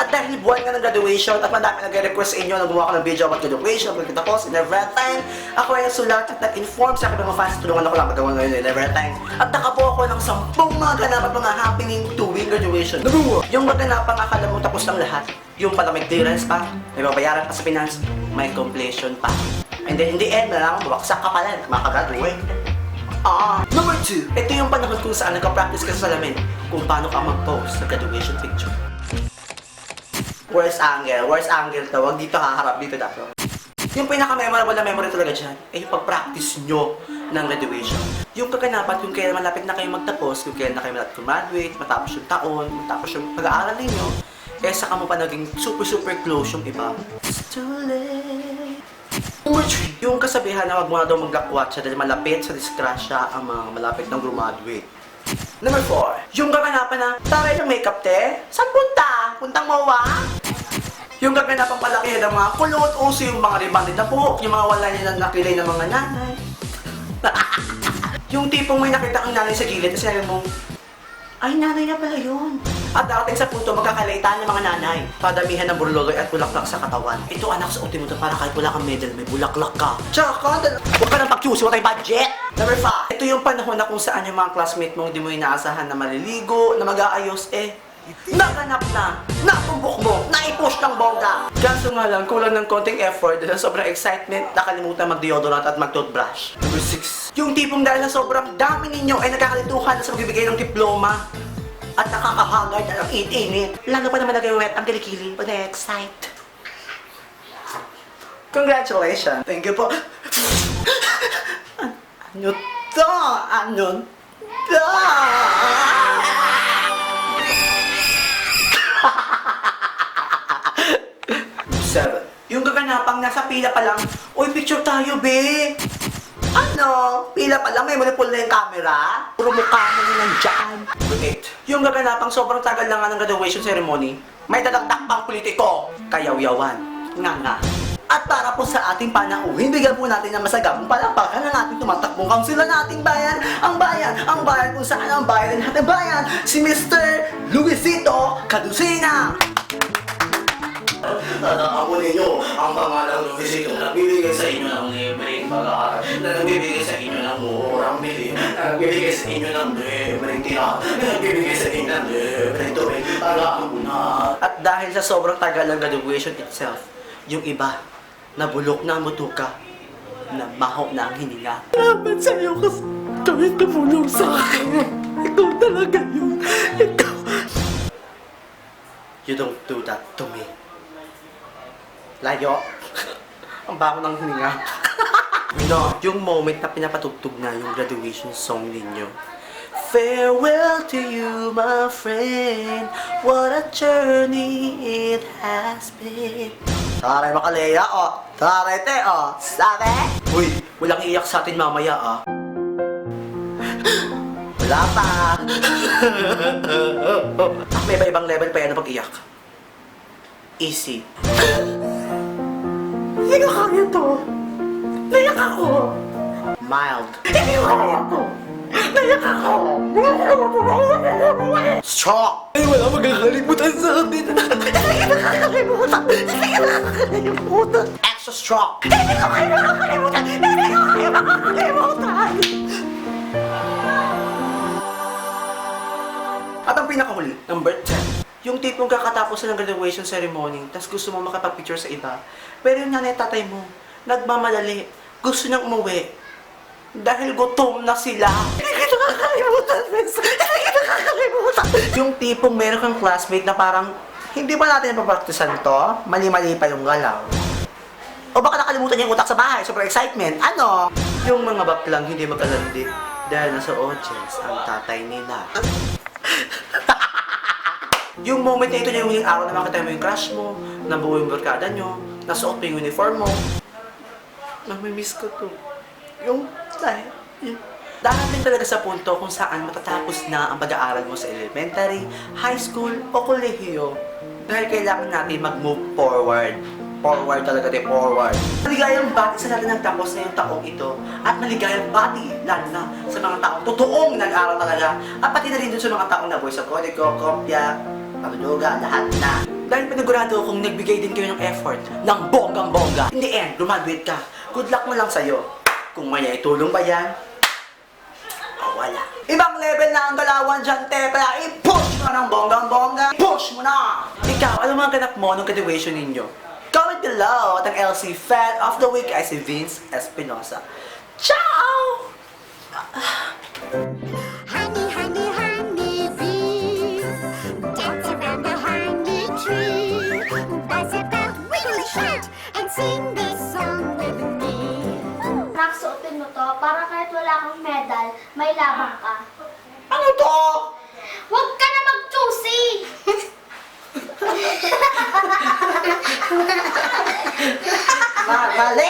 At dahil buwan nga ng graduation at madami nag-request sa inyo na gumawa ko ng video about graduation, pagkita ko si Nevertime, ako ay nagsulat at nag-inform sa akin ng mga fans, tulungan ako lang magawa ngayon ni Nevertime. At nakabuo ako ng 10 mga ganap at mga happening tuwing graduation. Yung maganapang akala mo tapos lang lahat, yung pala may clearance pa, may babayaran pa sa finance, may completion pa. And then in the end, malaman mo, waksak ka pala, makakagraduate. Number 2, ito yung panahon kung saan nagka-practice ka sa salamin kung paano ka mag-pose sa graduation picture. Worst angle tawag dito, haharap dito dapat. Yung pinaka-memorable na memory talaga dyan ay yung pag-practice nyo ng graduation. Yung kaganapan kung kailan malapit na kayo magtapos, kung kailan na kayo malapit graduate, matapos yung taon, matapos yung pag-aaral ninyo, eh saka mo pa naging super close yung iba. It's too late. Number 3, yung kasabihan na wag mo na daw maglakwatsa dahil malapit sa disgrasya ang mga malapit ng graduate. Number 4, yung kaganapan na, taray ng makeup te, saan punta? Puntang mawa? Yung kaganapang palaki ng mga kulot, uso yung mga ribanded na buhok, yung mga wala niya nakilay ng mga nanay. Yung tipong may nakita kang nanay sa gilid, at sinabi mo, ay, nanay na pala yun. At darating sa punto, magkakalaitan ng mga nanay. Padamihan ng burloloy at bulaklak sa katawan. Ito anak, suotin mo ito para kahit wala kang medal, may bulaklak ka. Tsaka, huwag ka nang pag-choose, wala tayong budget. Number 5, ito yung panahon na kung saan yung mga classmate mo hindi mo inaasahan na maliligo, na mag-aayos, naganap na, natumbok mo, naipush ng bongga. Kaso nga lang, kulang ng konting effort dahil sa sobrang excitement, nakalimutan mag-deodorant at mag-toothbrush. Number 6, yung tipong dahil na sobrang dami ninyo ay nagkakalituhan na sa magbibigay ng diploma at nakakahagard na ang init. Lalo pa naman nag-wet ang kilikili pag na-excite. Congratulations! Thank you po. Ano to? Ano to? 7. Yung gaganapang nasa pila pa lang, uy, picture tayo, be! Ano? Pila pa lang, may manipul na yung camera? Puro mukha mo nyo nandyan. 8. Yung gaganapang sobrang tagal na nga ng graduation ceremony, may dadagdak pang politiko, kayaw-yawan, nga. At para po sa ating panauhin, bigyan po natin ng masagabong palapakan ng ating tumatakbong kaunsilan nating bayan, ang bayan kung saan ang bayan ng ating bayan, si Mr. Luisito Cadusina! Tandaan po ninyo ang pangalang Luisito na nagbibigay sa inyo ng libreng pag-aaral, na nagbibigay sa inyo ng murang bili, na nagbibigay sa inyo ng libreng tira, na nagbibigay sa inyo ng libreng tubig. Tandaan po na. At dahil sa sobrang tagal ng graduation itself, yung iba, nabulok na ang mutuka, na maho na ang hininga. Salamat sa'yo kasi kami tumulong sa akin. Ikaw talaga yun. Ikaw. You don't do that to me. Layo. Ang baho ng hininga. No, yung moment na pinapatugtog na yung graduation song ninyo. Farewell to you, my friend. What a journey it has been. Taray makaleya, Taray te, Sabi? Uy, walang iiyak sa atin mamaya, Wala pa. May iba-ibang level pa yan na pag-iyak. Easy. Hindi ko kaya to. Naiyak ako. Mild. Hindi ko kaya to. Naiyak ako. Strong. Ay, wala magkakalimutan sa atin. Hindi ka nakakalimutan. Hindi ka nakakalimutan. Extra strong. Hindi ko kayo makakalimutan. Hindi ko kayo makakalimutan. At ang pinakahuli, number 10. Yung tipong kakatapos na ng graduation ceremony, tas gusto mo makapag-picture sa iba, pero yung nanay tatay mo, nagmamadali, gusto niyang umuwi, dahil gutom na sila. Hindi kita kakalimutan, Vince. Hindi kita kakalimutan. Yung tipong meron kang classmate na parang, hindi ba natin papraktisan to? Mali-mali pa yung galaw. O baka nakalimutan niya yung utak sa bahay, super excitement. Ano? Yung mga baklang hindi mag-alandi dahil nasa audience ang tatay nila. Yung moment na ito niya yung huling araw na makita mo yung crush mo, nabuo yung barkada nyo, nasuot mo yung uniform mo. Namimiss ko to. Yung darating talaga sa punto kung saan matatapos na ang pag-aaral mo sa elementary, high school, o kolehiyo. Dahil kailangan natin mag-move forward. Forward talaga tayo, forward. Maligayang bati sa natin nagtapos na yung taong ito. At maligayang bati, lalo na sa mga taong totoong nag-aaral talaga. At pati na rin dun sa mga taong nabuhay sa kode ko, kopya, pagduga, lahat na. Dahil panigurado akong nagbigay din kayo ng effort, ng bonggang-bongga. In the end, graduate ka. Good luck na lang sa'yo. Kung may itulong ba yan, o wala. Ibang level na ang galawan dyan, te. Kaya i-push mo ng bonggang-bongga. Push mo na! Ikaw, ano mga ganap mo nung graduation ninyo? Comment below. At ang LC Fan of the Week ay si Vince Espinosa. Ciao! Honey, honey, honey bee, dance around the honey tree. Buzz about, wiggle shout, and sing this song with me. Naksuotin mo to para kahit wala kang medal, may labang ka. Ano to? Huwag ka na mag-choosy! Mali!